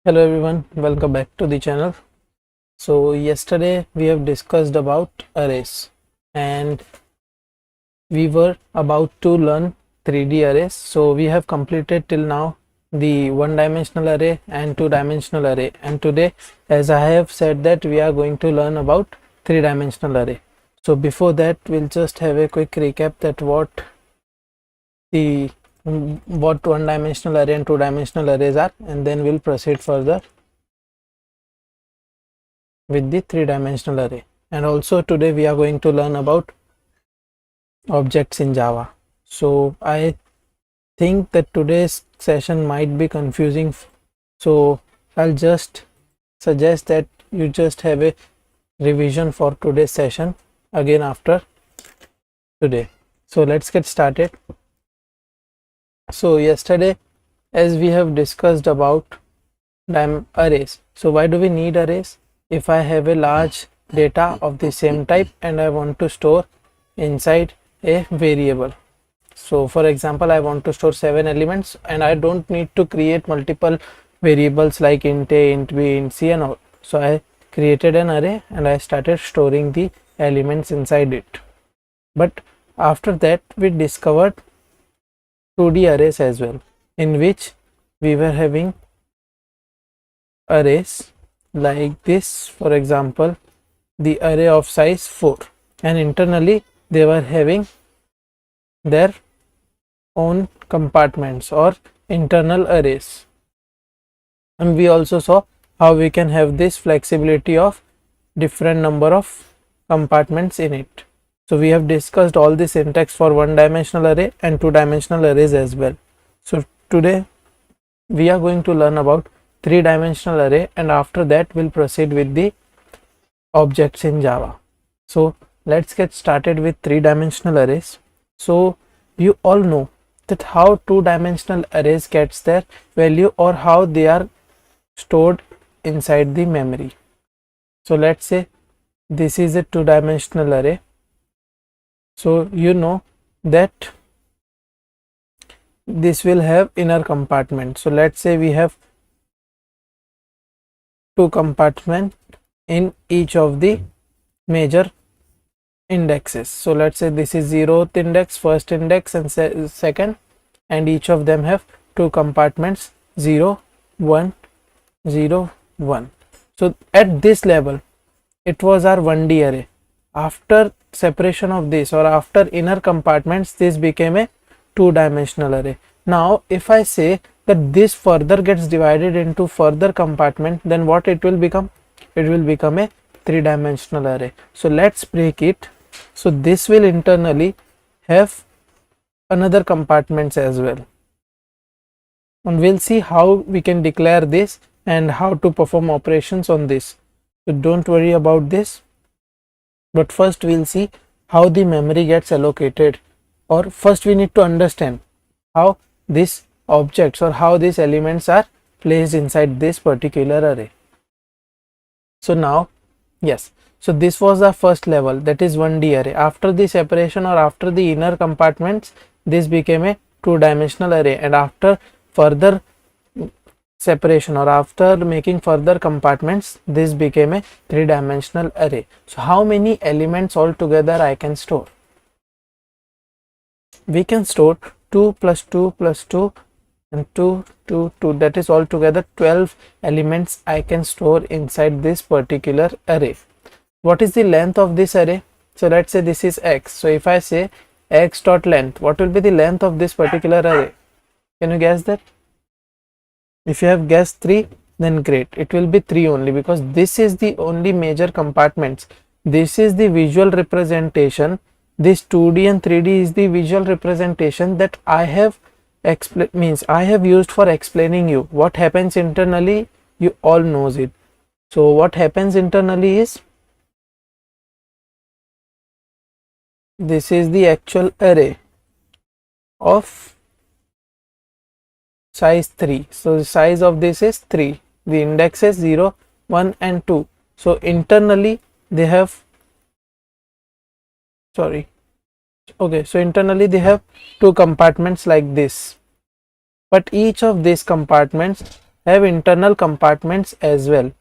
Hello everyone, welcome back to the channel. So yesterday we have discussed about arrays and we were about to learn 3D arrays. So we have completed till now the one-dimensional array and two-dimensional array, and today, as I have said, that we are going to learn about three-dimensional array. So before that, we'll just have a quick recap that what one-dimensional array and two-dimensional arrays are, and then we'll proceed further with the three-dimensional array. And also today we are going to learn about objects in Java. So I think that today's session might be confusing, so I'll just suggest that you just have a revision for today's session again after today. So let's get started. So yesterday, as we have discussed about arrays, so why do we need arrays? If I have a large data of the same type and I want to store inside a variable. So for example, I want to store 7 elements and I don't need to create multiple variables like int a, int b, int c and all. So I created an array and I started storing the elements inside it. But after that we discovered 2D arrays as well, in which we were having arrays like this. For example, the array of size 4, and internally they were having their own compartments or internal arrays. And we also saw how we can have this flexibility of different number of compartments in it. So we have discussed all the syntax for one-dimensional array and two-dimensional arrays as well. So today we are going to learn about three-dimensional array, and after that we'll proceed with the objects in Java. So let's get started with three-dimensional arrays. So you all know that how two-dimensional arrays gets their value or how they are stored inside the memory. So let's say this is a two-dimensional array. So you know that this will have inner compartment. So let's say we have two compartments in each of the major indexes. So let's say this is 0th index, first index and second, and each of them have two compartments 0, 1, 0, 1. So at this level it was our 1D array. After separation of this or after inner compartments, this became a two-dimensional array. Now if I say that this further gets divided into further compartment, then what it will become? It will become a three-dimensional array. So let's break it. So this will internally have another compartments as well, and we'll see how we can declare this and how to perform operations on this. So don't worry about this, but first we'll see how the memory gets allocated, or first we need to understand how these objects or how these elements are placed inside this particular array. So now, yes, so this was the first level, that is 1D array. After the separation or after the inner compartments, this became a two-dimensional array, and after further separation or after making further compartments, this became a three-dimensional array. So how many elements altogether I can store? We can store 2 plus 2 plus 2 and 2, 2, 2, that is altogether 12 elements I can store inside this particular array. What is the length of this array? So let's say this is x. So if I say x dot length, what will be the length of this particular array? Can you guess that? If you have guessed 3, then great, it will be 3 only, because this is the only major compartments. This is the visual representation. This 2D and 3D is the visual representation that I have I have used for explaining you what happens internally. You all knows it. So what happens internally is, this is the actual array of size 3. So the size of this is 3. The indexes 0, 1 and 2. So internally they have, internally they have two compartments like this, but each of these compartments have internal compartments as well.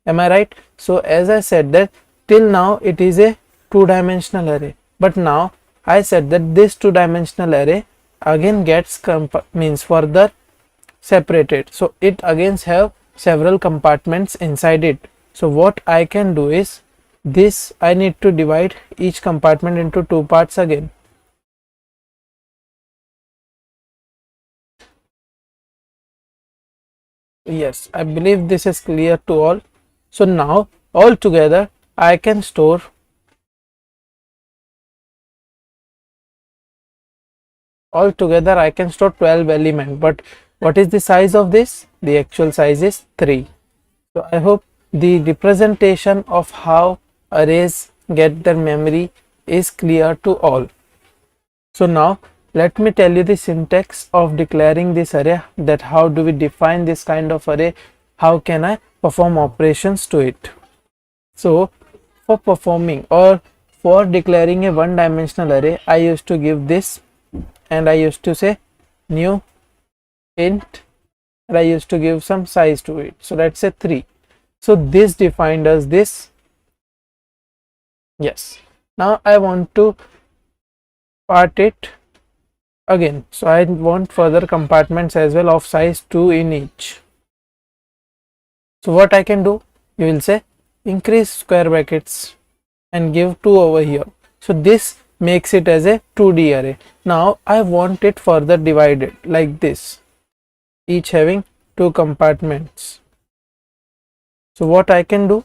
Am I right? So as I said that till now it is a two-dimensional array, but now I said that this two-dimensional array again gets means further separated, so it again have several compartments inside it. So what I can do is this, I need to divide each compartment into two parts again. Yes, I believe this is clear to all. So now all together I can store all together I can store 12 elements, but what is the size of this? The actual size is 3. So I hope the representation of how arrays get their memory is clear to all. So now let me tell you the syntax of declaring this array, that how do we define this kind of array, how can I perform operations to it. So for performing or for declaring a one-dimensional array, I used to give this, and I used to say new int, and I used to give some size to it. So let's say 3. So this defined as this. Yes, now I want to part it again, so I want further compartments as well of size 2 in each. So what I can do, you will say increase square brackets and give 2 over here. So this makes it as a 2D array. Now I want it further divided like this, each having 2 compartments. So what I can do,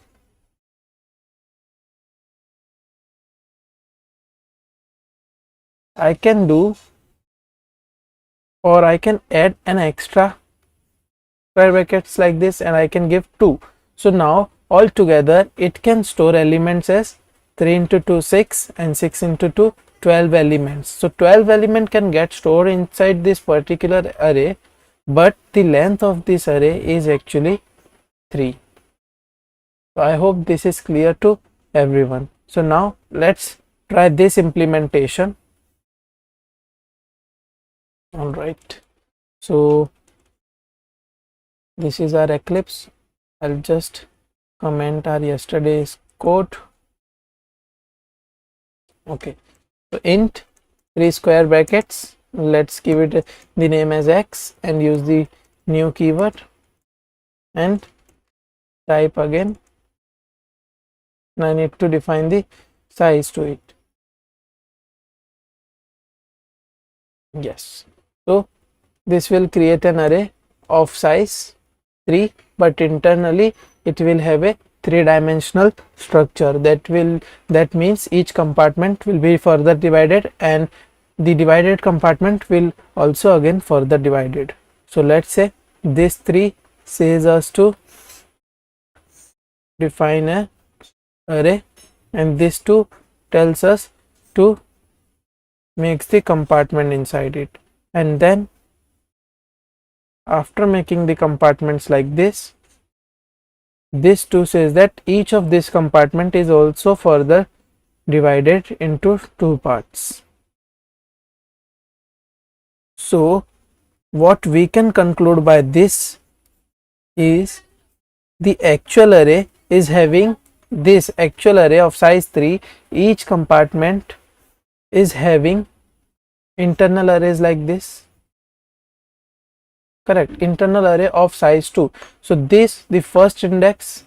I can do, or I can add an extra square brackets like this, and I can give 2. So now all together it can store elements as 3 into 2 6 and 6 into 2 12 elements. So 12 element can get stored inside this particular array, but the length of this array is actually 3. So I hope this is clear to everyone. So now let's try this implementation. All right, so this is our Eclipse. I'll just comment our yesterday's code. Okay, so int 3 square brackets, let's give it the name as x and use the new keyword and type again, and I need to define the size to it. Yes, so this will create an array of size 3, but internally it will have a 3-dimensional structure. That means each compartment will be further divided, and the divided compartment will also again further divided. So let's say this 3 says us to define a array, and this 2 tells us to make the compartment inside it, and then after making the compartments like this 2 says that each of this compartment is also further divided into 2 parts. So what we can conclude by this is the actual array is having this actual array of size 3, each compartment is having internal arrays like this, correct, internal array of size 2. So this, the first index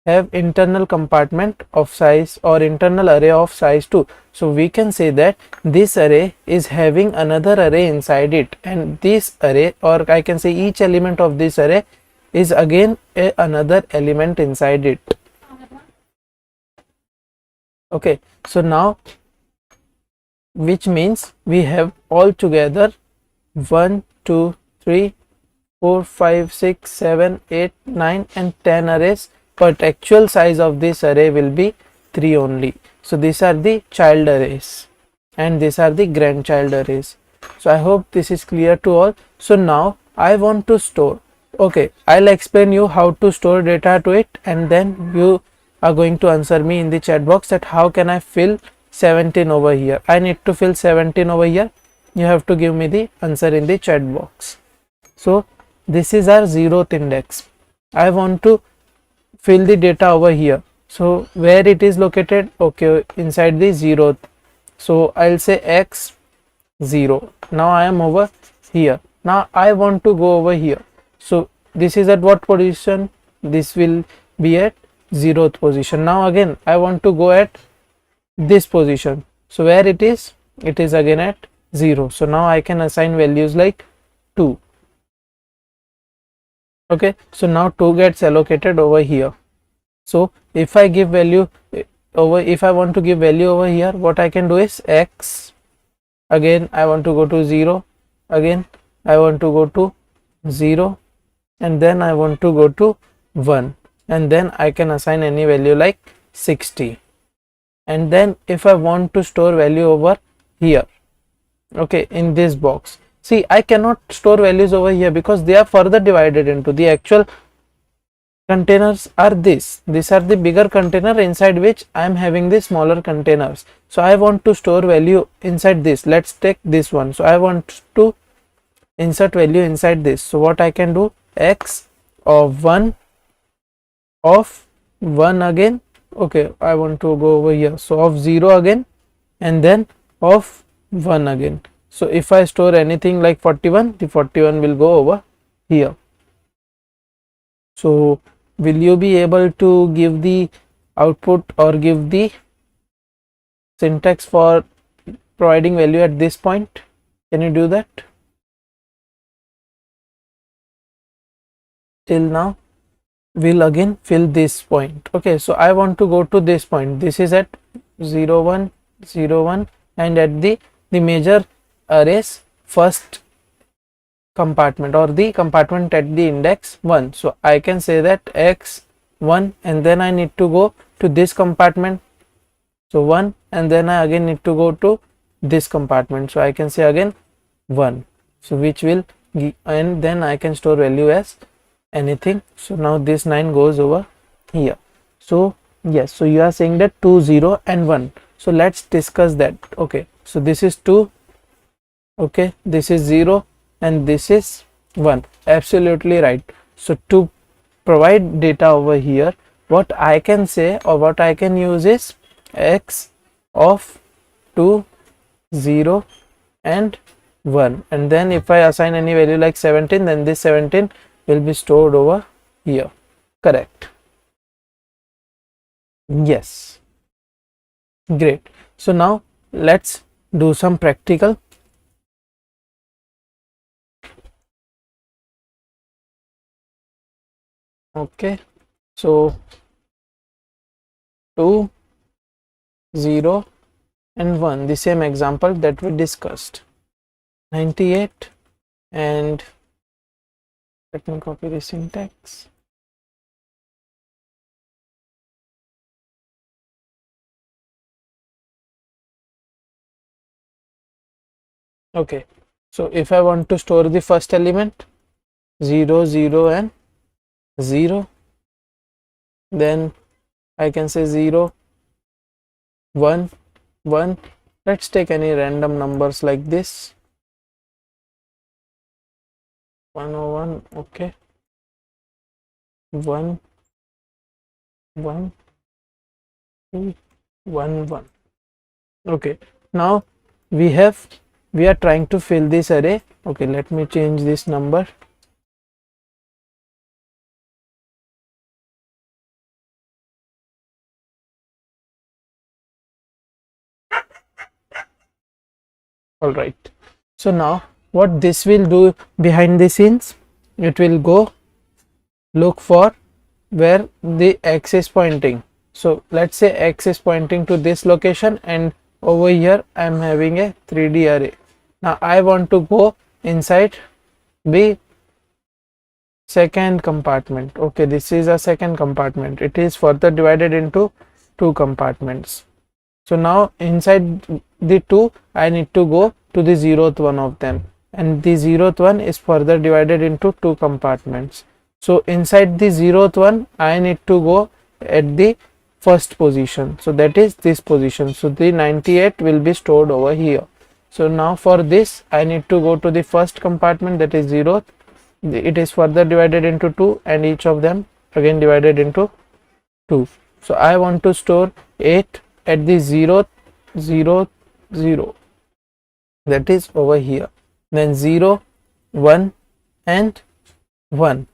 have internal compartment of size or internal array of size 2. So we can say that this array is having another array inside it, and this array, or I can say each element of this array is again another element inside it. Okay, so now, which means we have all together 1 2 3 4 5 6 7 8 9 and 10 arrays, but actual size of this array will be 3 only. So these are the child arrays and these are the grandchild arrays. So I hope this is clear to all. So now I want to store. Okay, I'll explain you how to store data to it, and then you are going to answer me in the chat box that how can I fill 17 over here. I need to fill 17 over here. You have to give me the answer in the chat box. So this is our 0th index. I want to fill the data over here. So where it is located? Okay, inside the 0th. So I'll say x 0. Now I am over here. Now I want to go over here. So this is at what position? This will be at 0th position. Now again I want to go at this position. So where it is? It is again at 0. So now I can assign values like 2. Okay, so now 2 gets allocated over here. So if I give value over, if I want to give value over here, what I can do is x, again I want to go to 0, again I want to go to 0, and then I want to go to 1, and then I can assign any value like 60. And then if I want to store value over here, okay, in this box, see, I cannot store values over here because they are further divided into the actual containers are these are the bigger container inside which I am having the smaller containers. So I want to store value inside this. Let's take this one. So I want to insert value inside this. So what I can do, x of 1 again. Okay, I want to go over here. So of 0 again, and then of 1 again. So if I store anything like 41, the 41 will go over here. So will you be able to give the output or give the syntax for providing value at this point? Can you do that? Till now we'll again fill this point. Okay, so I want to go to this point. This is at 0 1 0 1, and at the major array's first compartment or the compartment at the index 1. So I can say that x 1, and then I need to go to this compartment. So 1, and then I again need to go to this compartment. So I can say again 1. So which will give, and then I can store value as anything. So now this 9 goes over here. So yes, so you are saying that 2 0 and 1. So let's discuss that. Okay, so this is 2, okay, this is 0, and this is 1. Absolutely right. So to provide data over here, what I can say or what I can use is x of 2 0 and 1, and then if I assign any value like 17, then this 17 will be stored over here. Correct? Yes, great. So now let's do some practical. Okay, so 2 0 and 1, the same example that we discussed. 98, and let me copy the syntax. Okay, so if I want to store the first element 0 0 and 0, then I can say 0 1 1. Let's take any random numbers like this, 101. Okay, 1 1 2 1 1. Okay, now we are trying to fill this array. Okay, let me change this number. All right, so now what this will do behind the scenes, it will go look for where the x is pointing. So let's say x is pointing to this location, and over here I am having a 3D array. Now I want to go inside the second compartment. Okay, this is a second compartment. It is further divided into 2 compartments. So now inside the 2 I need to go to the 0th one of them, and the 0th one is further divided into 2 compartments. So inside the 0th one I need to go at the first position, so that is this position. So the 98 will be stored over here. So now for this I need to go to the first compartment, that is 0th, it is further divided into 2 and each of them again divided into 2. So I want to store 8 at the 0 0 0, that is over here, then 0 1 and 1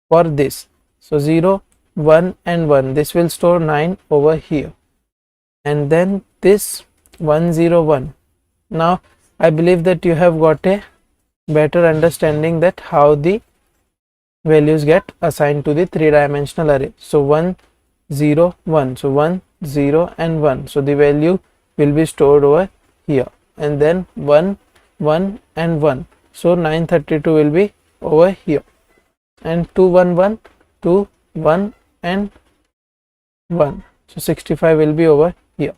for this. So 0 1 and 1, this will store 9 over here, and then this 1 0 1. Now I believe that you have got a better understanding that how the values get assigned to the three-dimensional array. So 1 0 1, so 1 0 and 1, so the value will be stored over here, and then 1 1 and 1, so 932 will be over here, and 2 1 1 2 1 and 1, so 65 will be over here.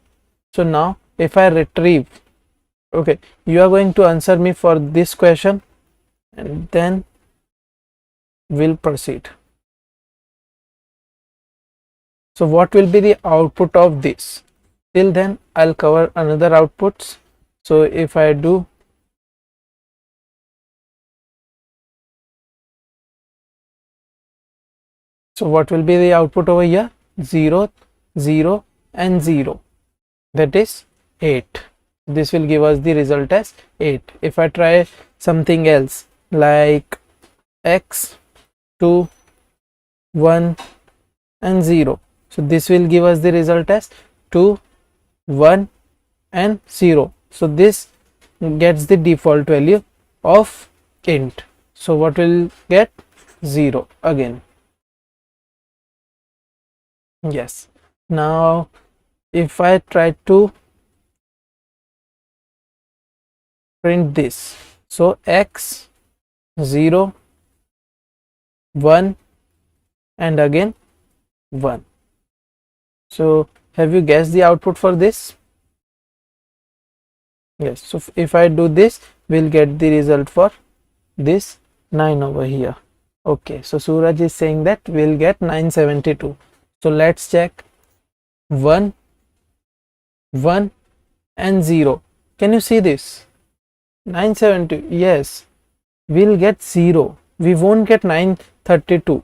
So now if I retrieve, okay, you are going to answer me for this question and then we'll proceed. So what will be the output of this? Till then I'll cover another outputs. So if I do so what will be the output over here? 0 0 and 0, that is 8. This will give us the result as 8. If I try something else like x 2 1 and 0, so this will give us the result as 2 1 and 0. So this gets the default value of int. So what will get? 0 again. Yes. Now if I try to print this, so x 0 1 and again 1. So have you guessed the output for this? Yes. So if I do this, we'll get the result for this 9 over here. Okay, so Suraj is saying that we'll get 972. So let's check 1 1 and 0. Can you see this? 970, yes, we'll get 0, we won't get 932.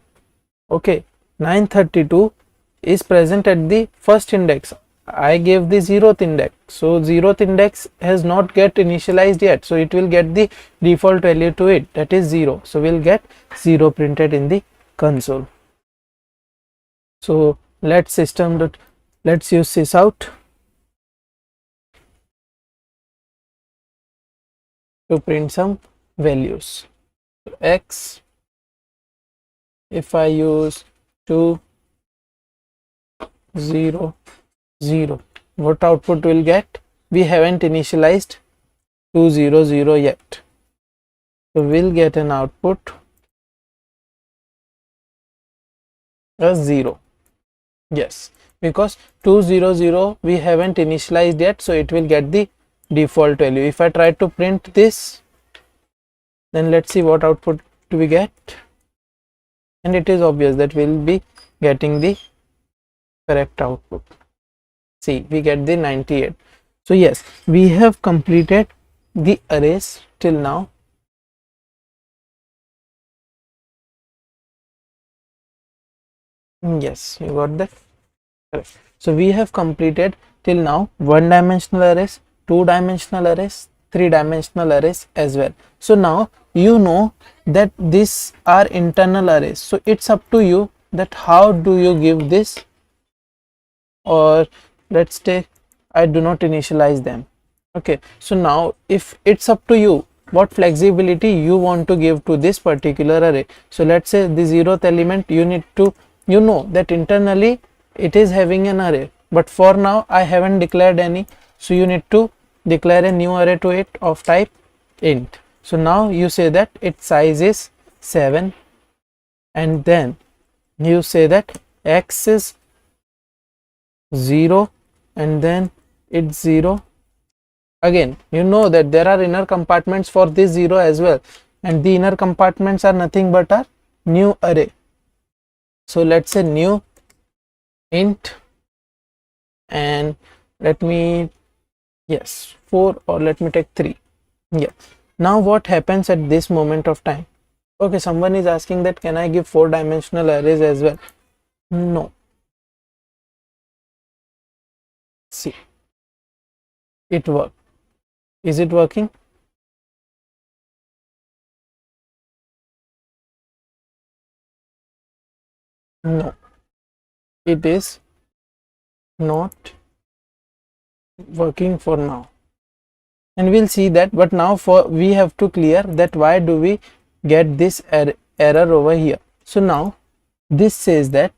Okay, 932 is present at the first index. I gave the 0th index, so 0th index has not get initialized yet, so it will get the default value to it, that is 0. So we'll get 0 printed in the console. So let's use this out to print some values. So x, if I use 2 0 0, what output will get? We haven't initialized 2 0 0 yet, so we'll get an output as 0. Yes, because 2 0 0 we haven't initialized yet, so it will get the default value. If I try to print this, then let's see what output do we get, and it is obvious that we'll be getting the correct output. See, we get the 98. So yes, we have completed the arrays till now. Yes, you got that correct. So we have completed till now one-dimensional arrays, two-dimensional arrays, three-dimensional arrays as well. So now you know that these are internal arrays, so it's up to you that how do you give this, or let's say I do not initialize them. Okay, so now if it's up to you what flexibility you want to give to this particular array. So let's say the 0th element, you need to, you know that internally it is having an array, but for now I haven't declared any, so you need to declare a new array to it of type int. So now you say that its size is 7, and then you say that x is 0 and then it's 0. Again, you know that there are inner compartments for this 0 as well, and the inner compartments are nothing but a new array. So let's say new int, and let me, yes, 4, or let me take 3. Yeah, now what happens at this moment of time? Okay, someone is asking that can I give 4-dimensional arrays as well? No. See, it worked. Is it working? No, it is not working for now, and we'll see that. But now for we have to clear that why do we get this error over here. So now this says that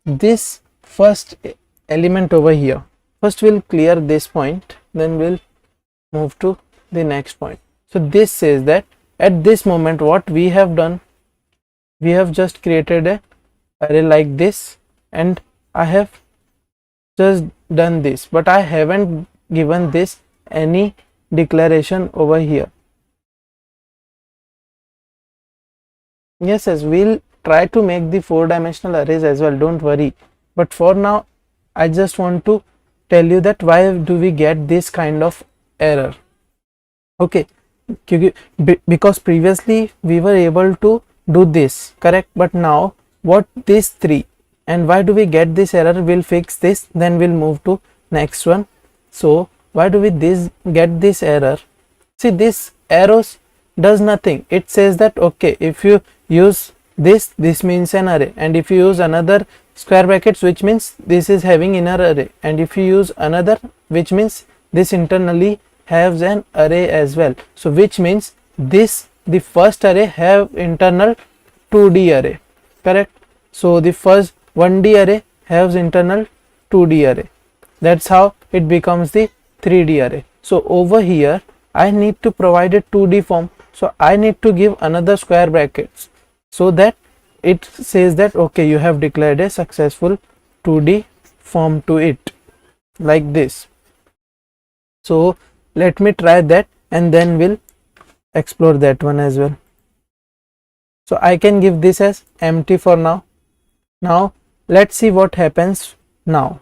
this first element over here, first we'll clear this point, then we'll move to the next point. So this says that at this moment what we have done, we have just created a array like this, and I have just done this, but I haven't given this any declaration over here. Yes, we'll try to make the 4-dimensional arrays as well, don't worry. But for now I just want to tell you that why do we get this kind of error. Okay, because previously we were able to do this, correct? But now what these three, and why do we get this error? We'll fix this, then we'll move to next one. So why do we get this error? See, this arrows does nothing. It says that okay, if you use this means an array, and if you use another square brackets, which means this is having inner array, and if you use another, which means this internally has an array as well. So which means this, the first array have internal 2D array, correct? So the first 1D array has internal 2D array. That's how it becomes the 3D array. So over here I need to provide a 2D form, so I need to give another square brackets so that it says that okay, you have declared a successful 2D form to it, like this. So let me try that, and then we'll explore that one as well. So I can give this as empty for now. Now let's see what happens now.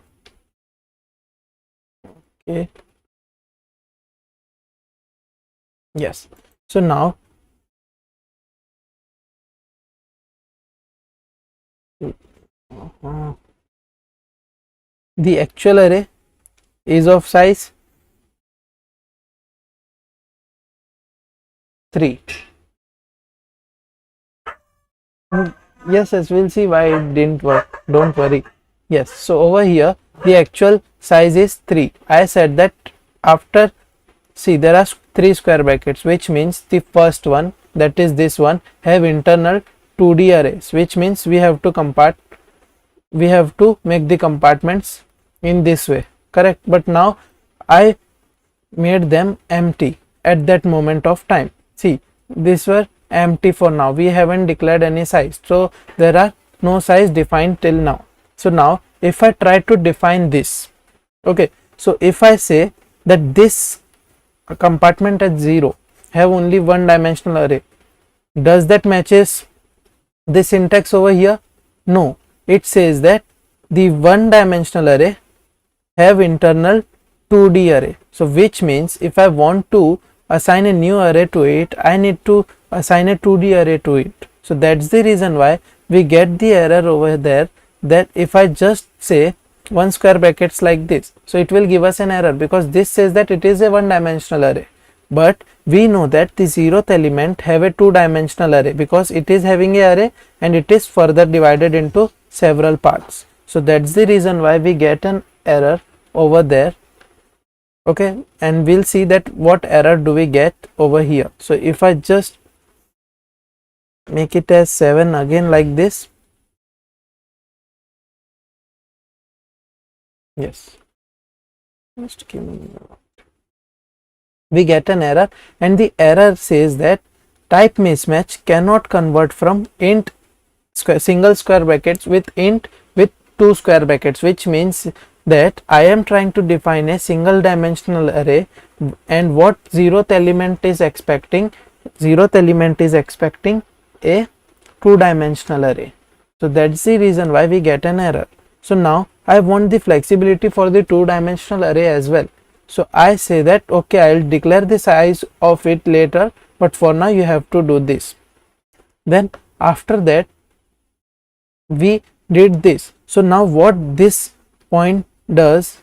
Okay, yes, so now the actual array is of size 3. Yes, we'll see why it didn't work, don't worry. Yes, so over here the actual size is 3. I said that after, see, there are 3 square brackets, which means the first one, that is this one, have internal 2D arrays, which means we have to make the compartments in this way, correct? But now I made them empty at that moment of time. See, these were empty for now, we haven't declared any size, so there are no size defined till now. So now if I try to define this, okay, so if I say that this compartment at 0 have only 1-dimensional array, does that matches the syntax over here? No, it says that the 1-dimensional array have internal 2D array. So which means if I want to assign a new array to it, I need to assign a 2D array to it. So that's the reason why we get the error over there, that if I just say 1 square brackets like this, so it will give us an error, because this says that it is a 1-dimensional array, but we know that the 0th element have a 2-dimensional array, because it is having a array and it is further divided into several parts. So that's the reason why we get an error over there. Okay, and we'll see that what error do we get over here. So if I just make it as 7 again like this, yes, just give me, we get an error, and the error says that type mismatch cannot convert from int single square brackets with int with 2 square brackets, which means that I am trying to define a single dimensional array, and what 0th element is expecting, 0th element is expecting a 2-dimensional array. So that's the reason why we get an error. So now I want the flexibility for the 2-dimensional array as well. So I say that okay, I'll declare the size of it later, but for now you have to do this. Then after that we did this. So now what this point does,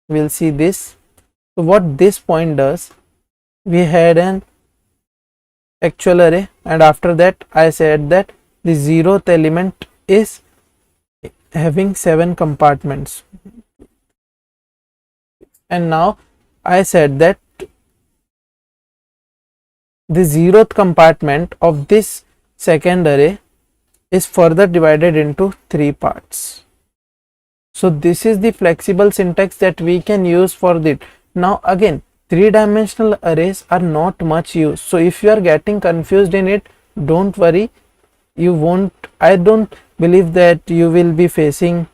we'll see this. So what this point does, we had an actual array, and after that I said that the 0th element is having 7 compartments, and now I said that the 0th compartment of this second array is further divided into 3 parts. So this is the flexible syntax that we can use for it. Now again, 3-dimensional arrays are not much used, so if you are getting confused in it, don't worry, you won't, I don't believe that you will be facing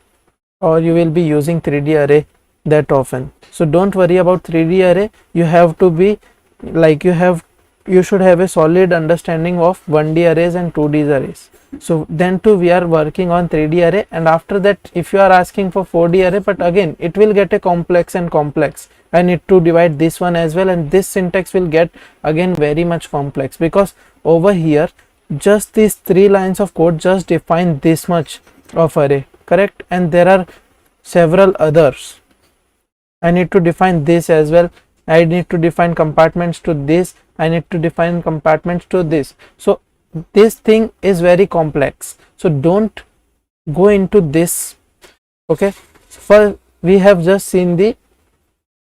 or you will be using 3D array that often. So don't worry about 3D array. You have to be like, you should have a solid understanding of 1D arrays and 2D arrays. So then too we are working on 3D array, and after that if you are asking for 4D array, but again it will get a complex and complex. I need to divide this one as well, and this syntax will get again very much complex, because over here just these 3 lines of code just define this much of array, correct, and there are several others. I need to define this as well, I need to define compartments to this, I need to define compartments to this. So this thing is very complex, so don't go into this. Okay, first we have just seen the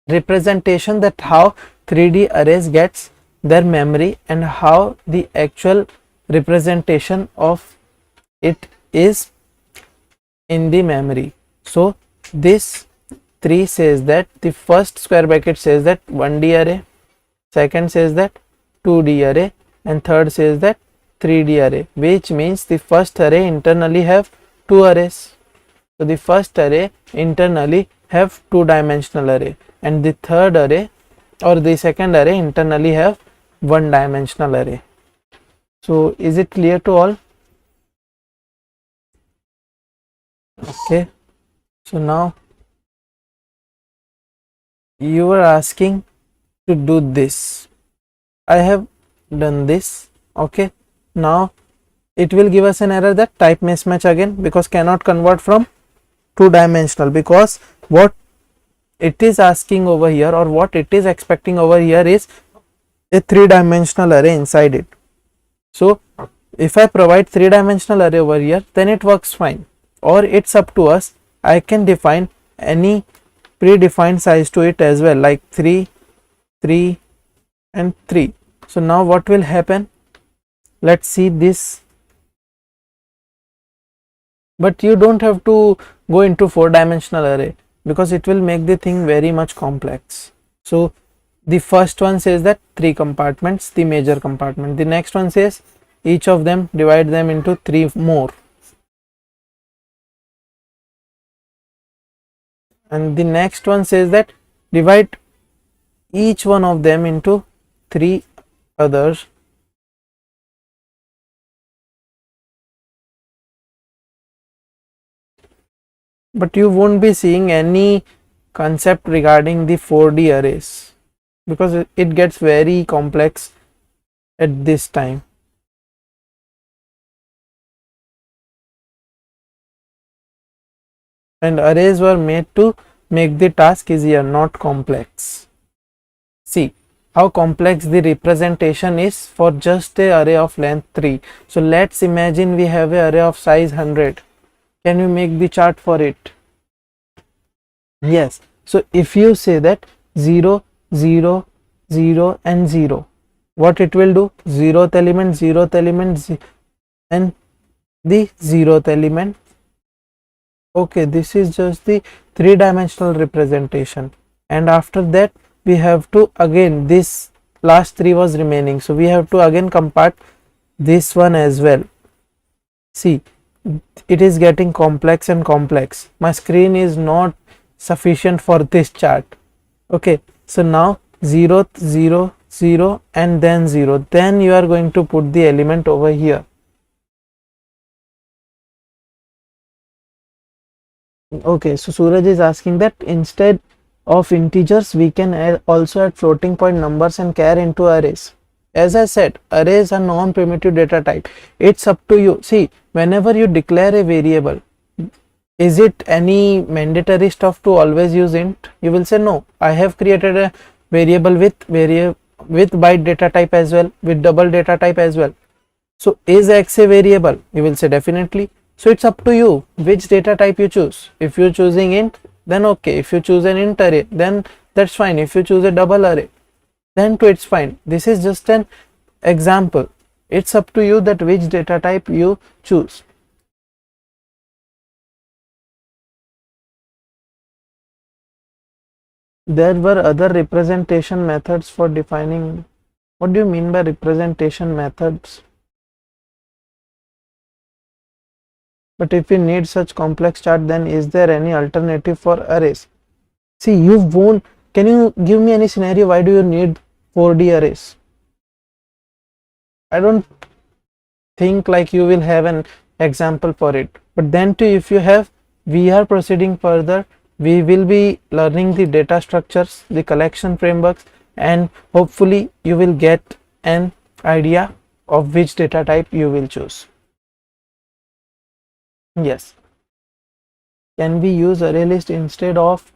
representation, that how 3D arrays gets their memory and how the actual representation of it is in the memory. So this 3 says that the first square bracket says that 1D array, second says that 2D array, and third says that 3D array, which means the first array internally have 2 arrays. So the first array internally have 2-dimensional array, and the third array or the second array internally have 1-dimensional array. So is it clear to all? Okay, so now you are asking to do this. I have done this. Okay, now it will give us an error that type mismatch again, because cannot convert from 2-dimensional, because what it is asking over here or what it is expecting over here is a 3-dimensional array inside it. So if I provide 3-dimensional array over here, then it works fine, or it's up to us. I can define any predefined size to it as well, like 3, 3 and 3. So now what will happen, let's see this. But you don't have to go into 4-dimensional array, because it will make the thing very much complex. So the first one says that 3 compartments, the major compartment. The next one says each of them, divide them into 3 more, and the next one says that divide each one of them into 3 others. But you won't be seeing any concept regarding the 4D arrays, because it gets very complex at this time. And arrays were made to make the task easier, not complex. See how complex the representation is for just a array of length 3. So let's imagine we have a array of size 100. Can you make the chart for it? Yes. So if you say that 0, 0, 0 and 0, what it will do? 0th element, 0th element and the 0th element. Okay, this is just the 3-dimensional representation, and after that we have to, again this last 3 was remaining, so we have to again compart this one as well. See, it is getting complex and complex. My screen is not sufficient for this chart. Okay, so now 0th, 0, 0 and then 0, then you are going to put the element over here. Okay, so Suraj is asking that instead of integers we can also add floating point numbers and char into arrays. As I said, arrays are non-primitive data type. It's up to you. See, whenever you declare a variable, is it any mandatory stuff to always use int? You will say no. I have created a variable with byte data type as well, with double data type as well. So is x a variable? You will say definitely. So it's up to you which data type you choose. If you're choosing int, then okay. If you choose an int array, then that's fine. If you choose a double array, then too it's fine. This is just an example. It's up to you that which data type you choose. There were other representation methods for defining. What do you mean by representation methods? But if you need such complex chart, then is there any alternative for arrays? See, you won't. Can you give me any scenario? Why do you need 4D arrays? I don't think like you will have an example for it. But then too, if you have, we are proceeding further. We will be learning the data structures, the collection frameworks, and hopefully you will get an idea of which data type you will choose. Yes. Can we use array list instead of?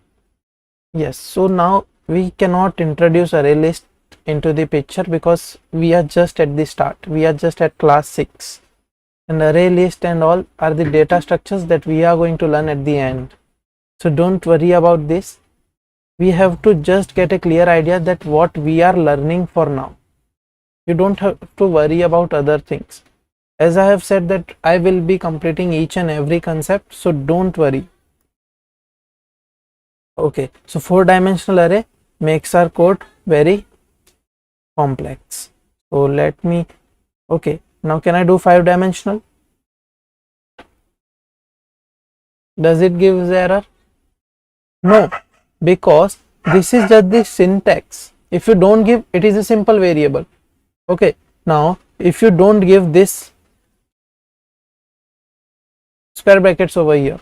Yes. So now we cannot introduce array list into the picture because we are just at the start. We are just at class 6, and array list and all are the data structures that we are going to learn at the end. So don't worry about this. We have to just get a clear idea that what we are learning for now. You don't have to worry about other things. As I have said that I will be completing each and every concept, so don't worry. Okay, so 4-dimensional array makes our code very complex. So let me, okay, now can I do 5-dimensional? Does it give error? No, because this is just the syntax. If you don't give, it is a simple variable. Okay, now if you don't give this square brackets over here,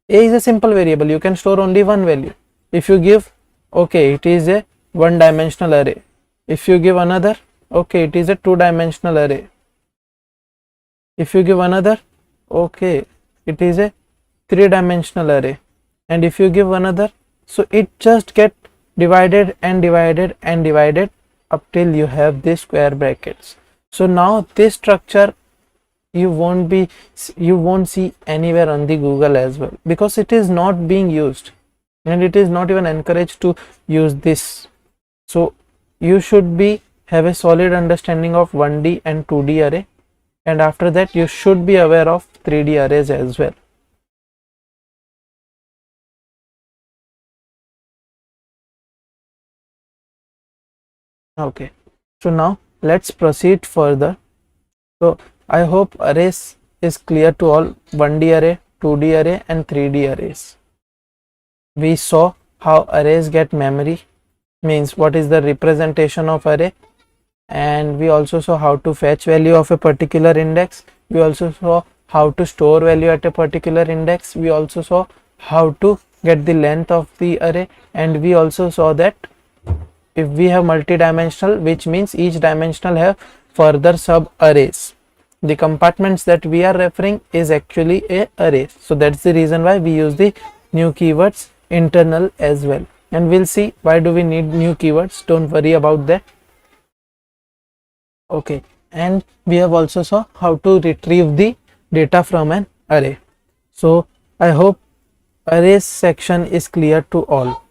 a is a simple variable, you can store only one value. If you give, okay, it is a 1-dimensional array. If you give another, okay, it is a 2-dimensional array. If you give another, okay, it is a 3-dimensional array. And if you give another, so it just get divided and divided and divided up till you have the square brackets. So now this structure you won't see anywhere on the Google as well, because it is not being used and it is not even encouraged to use this. So you should have a solid understanding of 1D and 2D array, and after that you should be aware of 3D arrays as well. Okay, so now let's proceed further. So I hope arrays is clear to all. 1D array, 2D array and 3D arrays. We saw how arrays get memory, means what is the representation of array, and we also saw how to fetch value of a particular index. We also saw how to store value at a particular index. We also saw how to get the length of the array, and we also saw that if we have multi-dimensional, which means each dimensional have further sub arrays. The compartments that we are referring is actually a array. So that's the reason why we use the new keywords internal as well, and we'll see why do we need new keywords. Don't worry about that. Okay, and we have also saw how to retrieve the data from an array. So I hope arrays section is clear to all,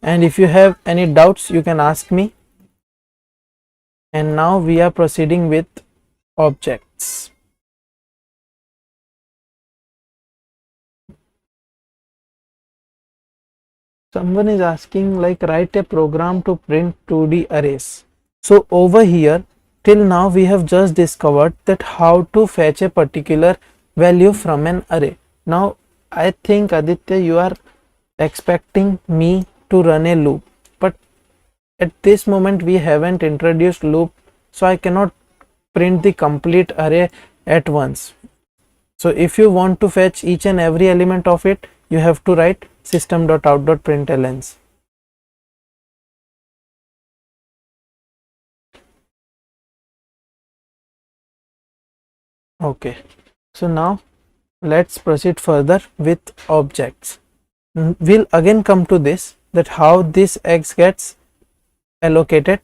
and if you have any doubts you can ask me. And now we are proceeding with objects. Someone is asking like write a program to print 2D arrays. So over here till now we have just discovered that how to fetch a particular value from an array. Now I think Aditya you are expecting me to run a loop, but at this moment we haven't introduced loop, so I cannot print the complete array at once. So if you want to fetch each and every element of it, you have to write system.out.println. Okay, so now let's proceed further with objects. We'll again come to this, that how this x gets allocated,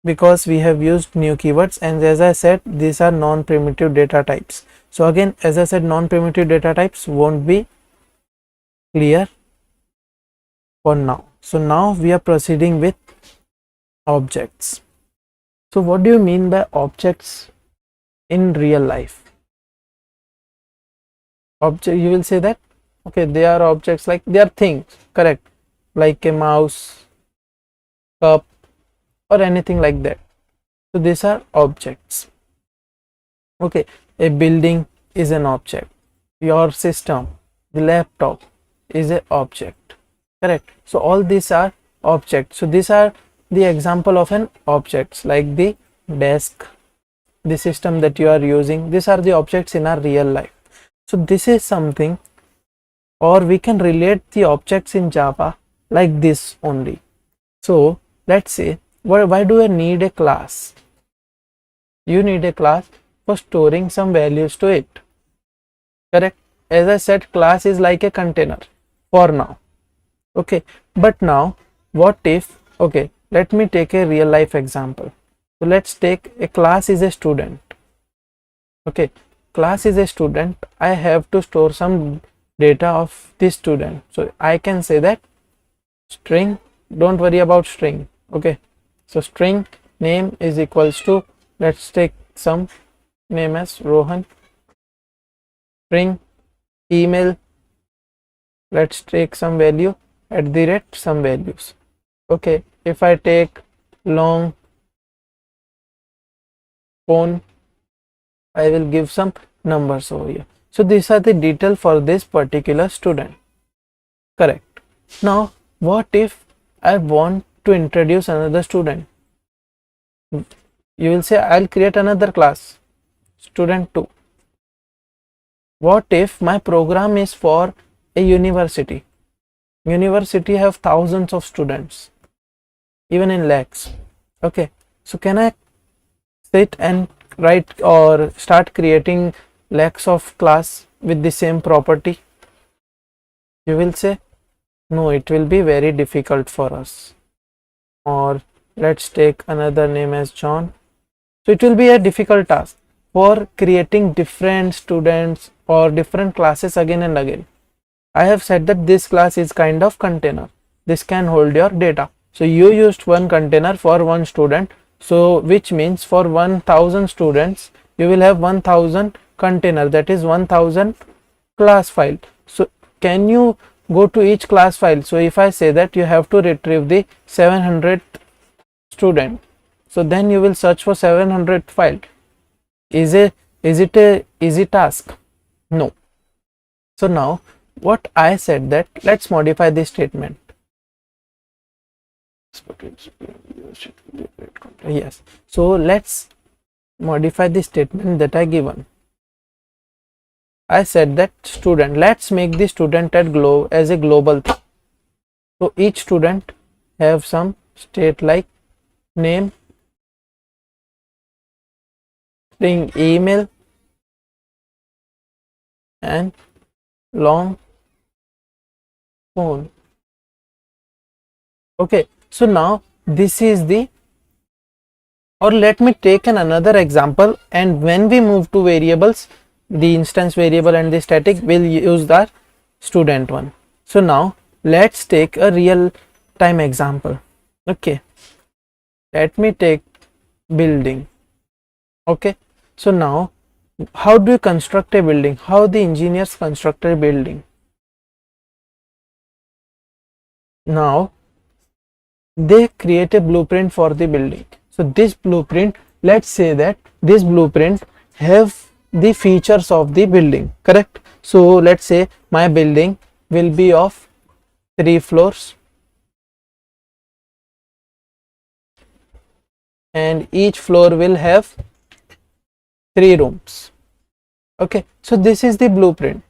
because we have used new keywords, and as I said, these are non-primitive data types. So again, as I said, non-primitive data types won't be clear for now. So now we are proceeding with objects. So what do you mean by objects in real life? Object, you will say that okay, they are objects, like they are things, correct, like a mouse, cup, or anything like that. So these are objects. Okay, a building is an object, your system, the laptop is an object, correct. So all these are objects. So these are the example of an objects, like the desk, the system that you are using. These are the objects in our real life. So this is something, or we can relate the objects in Java like this only. So let's say, why do I need a class? You need a class for storing some values to it, correct. As I said, class is like a container for now. Okay, but now what if, okay, let me take a real life example. So let's take a class is a student. Okay, class is a student. I have to store some data of this student. So I can say that string, don't worry about string. Okay, so string name is equals to, let's take some name as Rohan. String email, let's take some value at the rate some values. Okay, if I take long phone, I will give some numbers over here. So these are the detail for this particular student, correct. Now what if I want to introduce another student? You will say, I'll create another class, student 2. What if my program is for a university? University have thousands of students, even in lakhs. Okay, so can I sit and write or start creating lakhs of class with the same property? You will say no, it will be very difficult for us. Or let's take another name as John. So it will be a difficult task for creating different students or different classes again and again. I have said that this class is kind of container. This can hold your data. So you used one container for one student. So which means for 1000 students, you will have 1000 container, that is 1000 class file. So can you go to each class file? So if I say that you have to retrieve the 700th student, so then you will search for 700 file. Is it a easy task? No. So now what I said, that let's modify this statement. Yes, so let's modify the statement that I given. I said that student, let's make the student at as a global thing. So each student have some state like name, string email, and long phone. Okay, so now this is the, or let me take another example, and when we move to variables, the instance variable and the static, will use the student one. So now let's take a real time example. Okay, let me take building. Okay, so now how do you construct a building? How the engineers construct a building? Now they create a blueprint for the building. So this blueprint, let's say that this blueprint have the features of the building, correct. So let's say my building will be of 3 floors, and each floor will have 3 rooms. Okay, so this is the blueprint.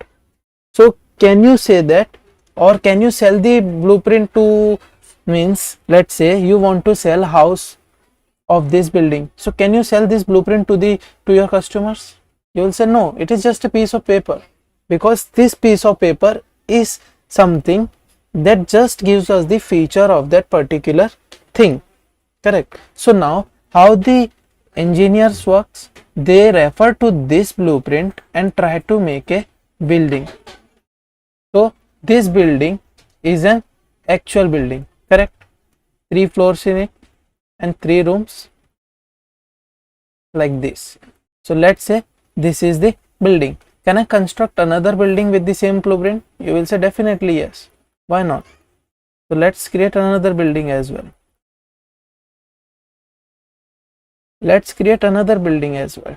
So can you say that, or can you sell the blueprint to, means let's say you want to sell house of this building, so can you sell this blueprint to your customers? You will say no, it is just a piece of paper, because this piece of paper is something that just gives us the feature of that particular thing, correct? So now how the engineers works, they refer to this blueprint and try to make a building. So this building is an actual building, correct? 3 floors in it and 3 rooms like this. So let's say this is the building. Can I construct another building with the same blueprint? You will say definitely yes. Why not? So let's create another building as well. Let's create another building as well.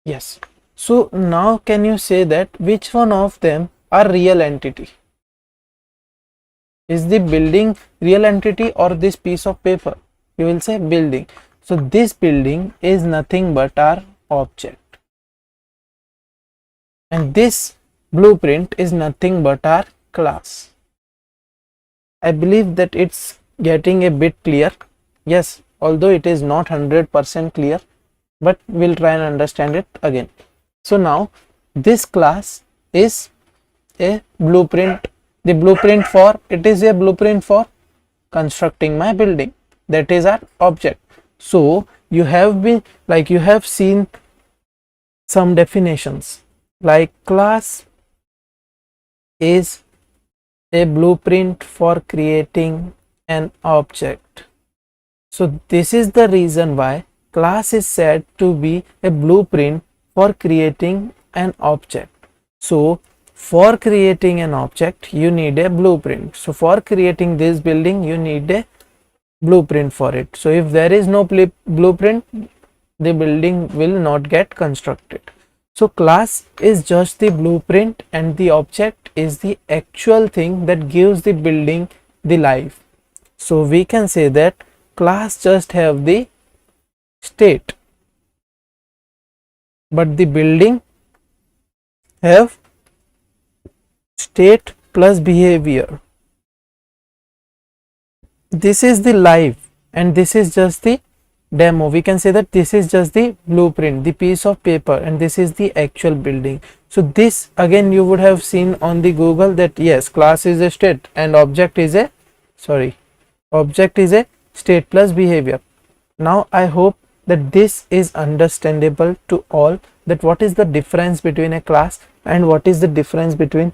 Yes. So now can you say that which one of them are real entity? Is the building real entity or this piece of paper? You will say building. So this building is nothing but our object, and this blueprint is nothing but our class. I believe that it's getting a bit clear. Yes, although it is not 100% clear, but we'll try and understand it again. So now this class is a blueprint. The blueprint for it is a blueprint for constructing my building. That is our object. So you have been like you have seen some definitions like class is a blueprint for creating an object. So this is the reason why class is said to be a blueprint for creating an object. So for creating an object you need a blueprint. So for creating this building you need a blueprint for it. So if there is no blueprint, the building will not get constructed. So class is just the blueprint and the object is the actual thing that gives the building the life. So we can say that class just have the state, but the building have state plus behavior. This is the life and this is just the demo. We can say that this is just the blueprint, the piece of paper, and this is the actual building. So this again you would have seen on the Google that yes, class is a state and object is a state plus behavior. Now I hope that this is understandable to all, that what is the difference between a class and what is the difference between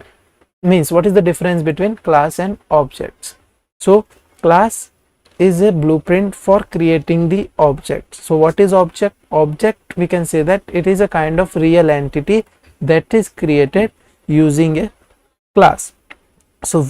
class and objects. So class is a blueprint for creating the object. So what is object? Object, we can say that it is a kind of real entity that is created using a class. So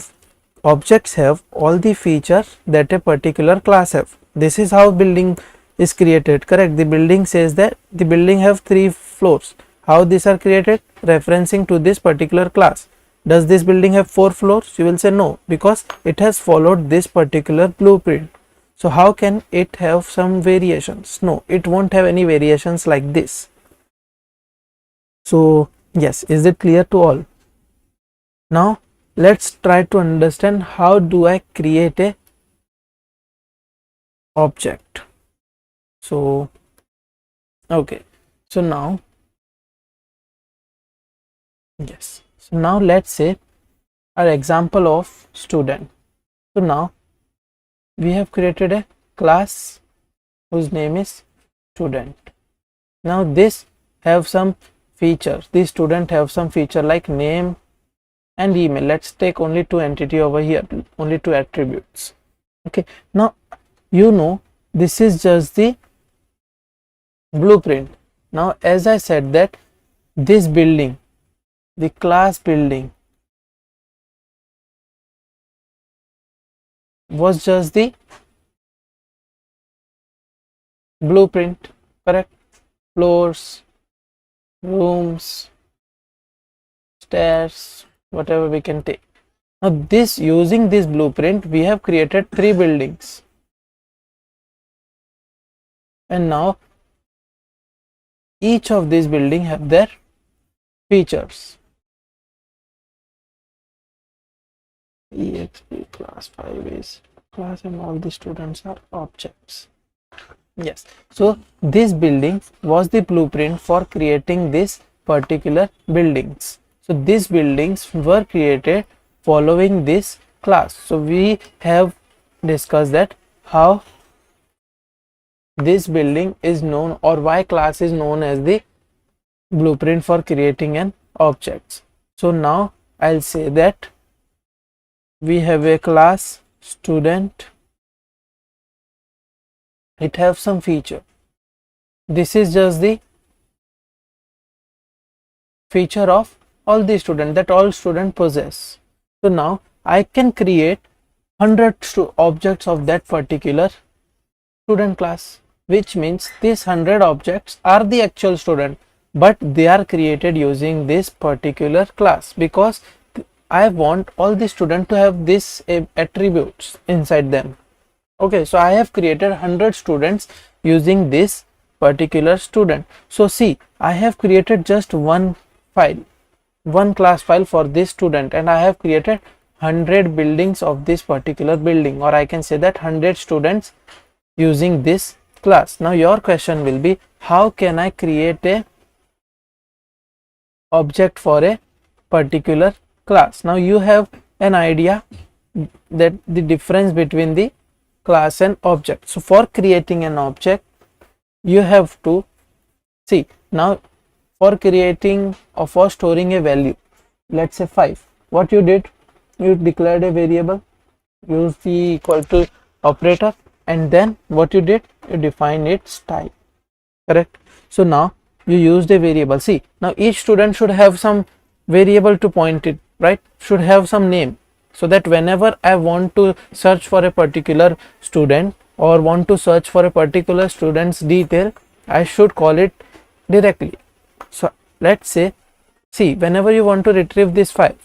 objects have all the features that a particular class have. This is how building is created, correct? The building says that the building have 3 floors. How these are created? Referencing to this particular class. Does this building have 4 floors? You will say no, because it has followed this particular blueprint. So how can it have some variations? No, it won't have any variations like this. So yes, is it clear to all? Now let's try to understand how do I create a object. So okay, so now yes, so now let's say our example of student. So now we have created a class whose name is student. Now this have some features. This student have some feature like name and email. Let's take only 2 entity over here, only 2 attributes. Okay, now you know this is just the blueprint. Now as I said that this building, the class building, was just the blueprint, correct? Floors, rooms, stairs, whatever we can take. Now this, using this blueprint, we have created 3 buildings, and now each of these buildings have their features. exp class 5 is class and all the students are objects. Yes, so this building was the blueprint for creating this particular buildings. So these buildings were created following this class. So we have discussed that how this building is known, or why class is known as the blueprint for creating an objects. So now I'll say that we have a class student, it have some feature. This is just the feature of all the student that all student possess. So now I can create 100 objects of that particular student class, which means these 100 objects are the actual student, but they are created using this particular class because I want all the student to have this attributes inside them. Okay, so I have created 100 students using this particular student. So see, I have created just one file, one class file for this student, and I have created 100 buildings of this particular building, or I can say that 100 students using this class. Now your question will be, how can I create a object for a particular class? Now you have an idea that the difference between the class and object. So for creating an object, you have to see, now for creating or for storing a value, let's say 5, what you did, you declared a variable, use the equal to operator, and then what you did, you define its type, correct? So now you used a variable. See, now each student should have some variable to point it, right? Should have some name, so that whenever I want to search for a particular student or want to search for a particular student's detail, I should call it directly. So let's say, see, whenever you want to retrieve this 5,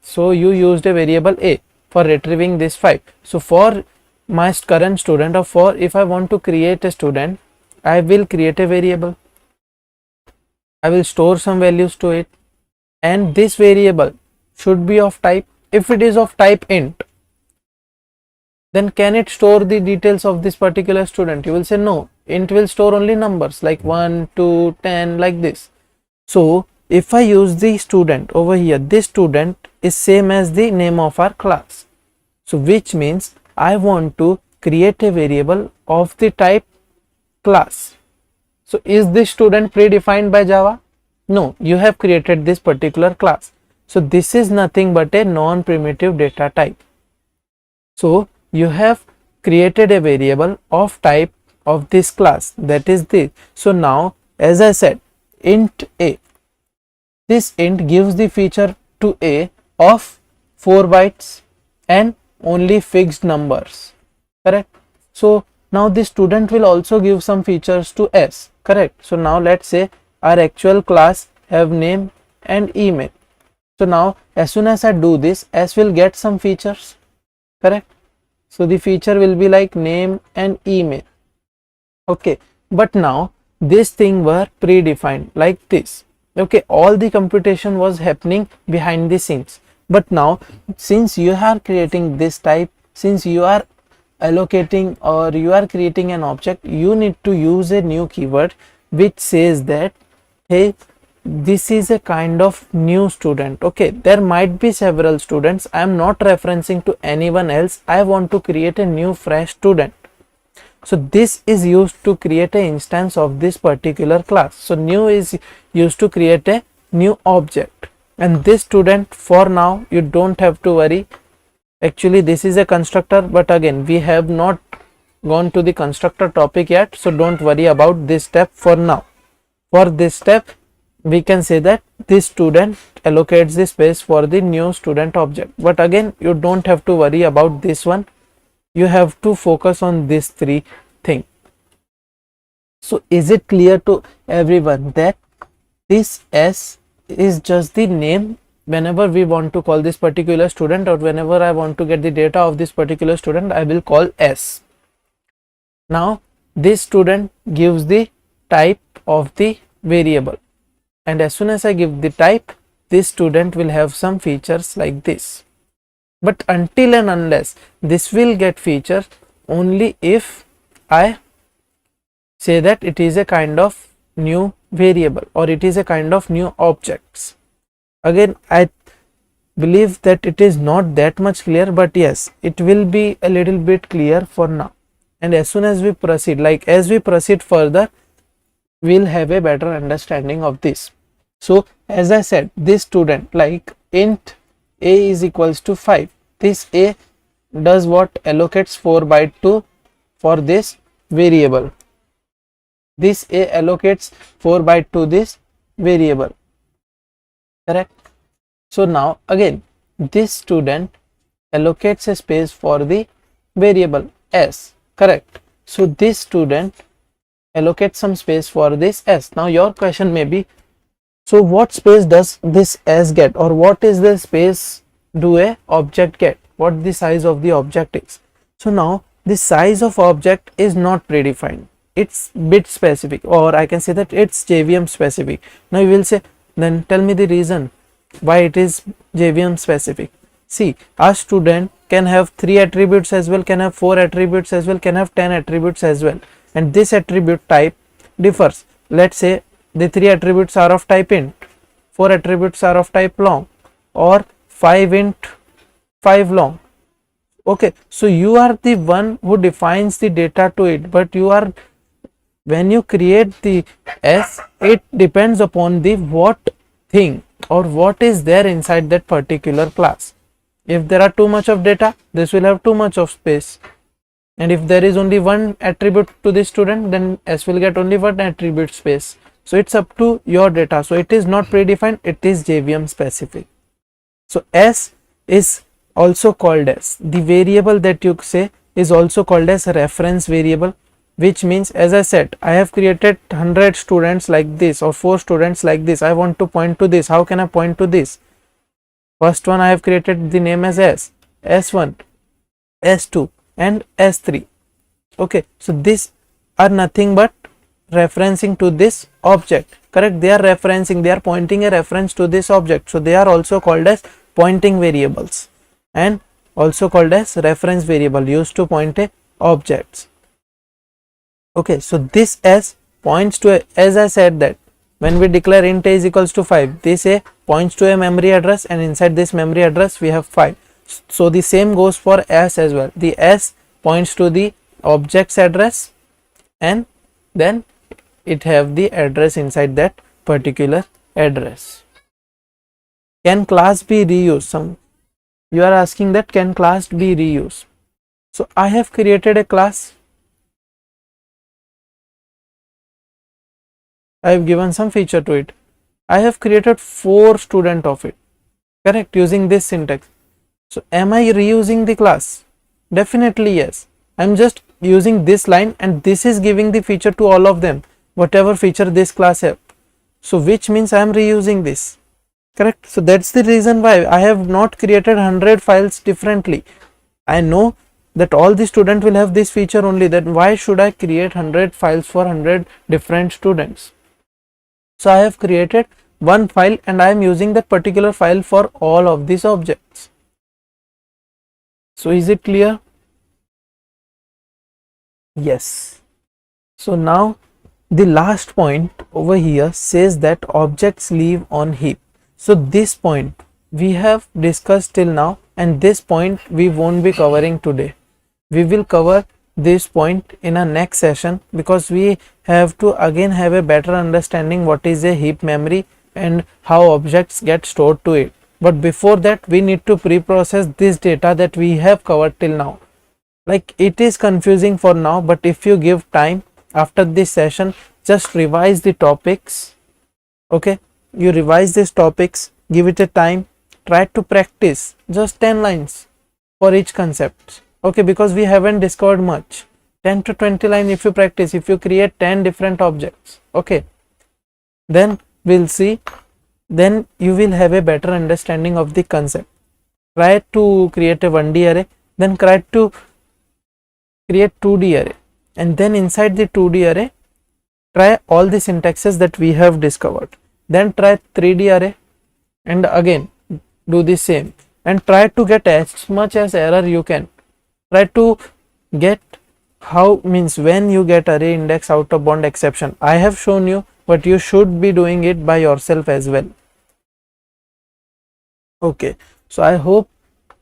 so you used a variable a for retrieving this 5. So for my current student, or for if I want to create a student, I will create a variable, I will store some values to it, and this variable should be of type, if it is of type int, then can it store the details of this particular student? You will say no, int will store only numbers like 1, 2, 10, like this. So if I use the student over here, this student is same as the name of our class, so which means I want to create a variable of the type class. So is this student predefined by Java? No, you have created this particular class. So this is nothing but a non-primitive data type. So you have created a variable of type of this class, that is this. So now, as I said, int a, this int gives the feature to a of 4 bytes and only fixed numbers, correct? So now the student will also give some features to s, correct? So now let's say our actual class have name and email. So now as soon as I do this, s will get some features, correct? So the feature will be like name and email. Okay, but now this thing were predefined like this. Okay, all the computation was happening behind the scenes, but now since you are creating this type, since you are allocating or you are creating an object, you need to use a new keyword which says that, hey, this is a kind of new student. Okay, there might be several students, I am not referencing to anyone else, I want to create a new fresh student. So this is used to create an instance of this particular class. So new is used to create a new object, and this student, for now you don't have to worry. Actually this is a constructor, but again we have not gone to the constructor topic yet, so don't worry about this step for now. For this step we can say that this student allocates the space for the new student object, but again you don't have to worry about this one, you have to focus on these 3 things. So is it clear to everyone that this s is just the name whenever we want to call this particular student, or whenever I want to get the data of this particular student, I will call s. Now this student gives the type of the variable, and as soon as I give the type, this student will have some features like this. but until and unless this will get features only if I say that it is a kind of new variable or it is a kind of new objects. Again, I believe that it is not that much clear, but yes, it will be a little bit clear for now. And as soon as we proceed, like as we proceed further, we'll have a better understanding of this. So as I said, this student, like int a is equals to 5, this a does what? Allocates 4 by 2 for this variable. This a allocates 4 by 2 this variable, correct? So now again, this student allocates a space for the variable s, correct? So this student allocates some space for this s. Now your question may be, so what space does this s get, or what is the space do a object get, what the size of the object is? So now the size of object is not predefined, it's bit specific, or I can say that it's JVM specific. Now you will say, then tell me the reason why it is JVM specific. See, a student can have 3 attributes as well, can have 4 attributes as well, can have 10 attributes as well, and this attribute type differs. Let's say the 3 attributes are of type int, 4 attributes are of type long, or 5 int 5 long. Okay, so you are the one who defines the data to it, but you are, when you create the s, it depends upon the what thing or what is there inside that particular class. If there are too much of data, this will have too much of space, and if there is only one attribute to this student, then s will get only one attribute space. So it's up to your data. So it is not predefined, it is JVM specific. So s is also called as, the variable that you say is also called as a reference variable, which means, as I said, I have created 100 students like this or 4 students like this. I want to point to this. How can I point to this? First one I have created the name as s, s1, s2 and s3. Okay, so these are nothing but referencing to this object, correct? They are referencing, they are pointing a reference to this object. So they are also called as pointing variables and also called as reference variable, used to point a objects. Okay, so this s points to a, as I said that when we declare int a is equals to 5, this a points to a memory address, and inside this memory address we have 5. So the same goes for s as well. The s points to the object's address, and then it have the address inside that particular address. Can class be reused? Some you are asking that, can class be reused? So I have created a class, I have given some feature to it. I have created 4 student of it, correct, using this syntax. So am I reusing the class? Definitely yes. I am just using this line, and this is giving the feature to all of them, whatever feature this class have. So which means I am reusing this, correct? So that's the reason why I have not created 100 files differently. I know that all the student will have this feature only, then why should I create 100 files for 100 different students? So I have created one file, and I am using that particular file for all of these objects. So is it clear? Yes. So now the last point over here says that objects live on heap. So this point we have discussed till now, and this point we won't be covering today. We will cover this point in a next session, because we have to again have a better understanding what is a heap memory and how objects get stored to it. But before that, we need to pre-process this data that we have covered till now. Like, it is confusing for now, but if you give time after this session, just revise the topics. Okay, you revise these topics, give it a time, try to practice just 10 lines for each concept. Okay, because we haven't discovered much. 10 to 20 lines if you practice, if you create 10 different objects, okay, then we'll see, then you will have a better understanding of the concept. Try to create a 1D array, then try to create 2D array, and then inside the 2D array try all the syntaxes that we have discovered. Then try 3D array, and again do the same. and try to get as much as error you can. Try to get how means when you get array index out of bound exception. I have shown you, but you should be doing it by yourself as well. Okay, so I hope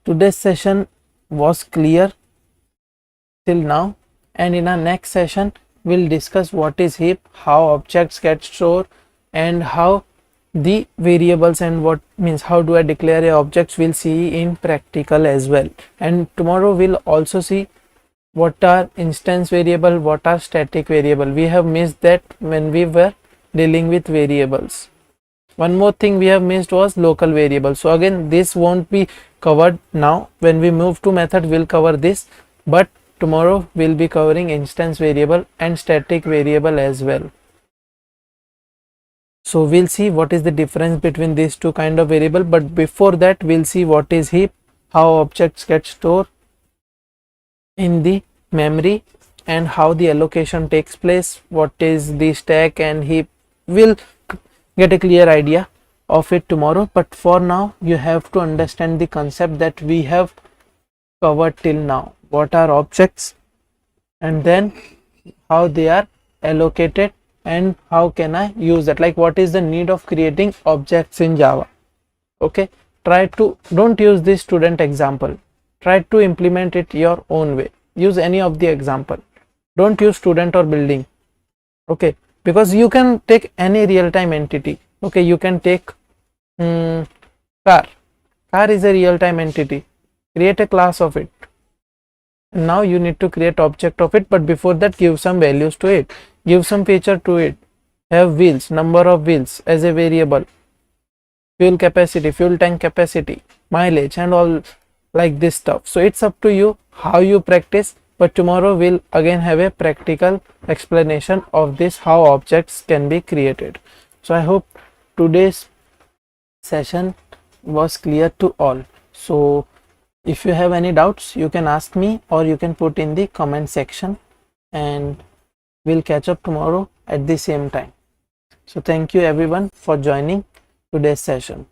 today's session was clear till now, and in our next session we'll discuss what is heap, how objects get stored, and how the variables and what means how do I declare a objects we'll see in practical as well. And tomorrow we'll also see what are instance variable, what are static variable. We have missed that when we were dealing with variables. One more thing we have missed was local variable. So again, this won't be covered now. When we move to method, we'll cover this, but tomorrow we'll be covering instance variable and static variable as well. So we'll see what is the difference between these two kind of variable, but before that we'll see what is heap, how objects get stored in the memory, and how the allocation takes place, what is the stack and heap. We'll get a clear idea of it tomorrow, but for now you have to understand the concept that we have covered till now. What are objects, and then how they are allocated, and how can I use that, like what is the need of creating objects in Java. Okay, try to don't use this student example, try to implement it your own way. Use any of the example, don't use student or building. Okay, because you can take any real-time entity. Okay, you can take car is a real-time entity, create a class of it. Now you need to create object of it, but before that give some values to it, give some feature to it, have wheels, number of wheels as a variable, fuel capacity, fuel tank capacity, mileage, and all like this stuff. So it's up to you how you practice, but tomorrow we'll again have a practical explanation of this, how objects can be created. So I hope today's session was clear to all. So if you have any doubts, you can ask me or you can put in the comment section, and we'll catch up tomorrow at the same time. So thank you everyone for joining today's session.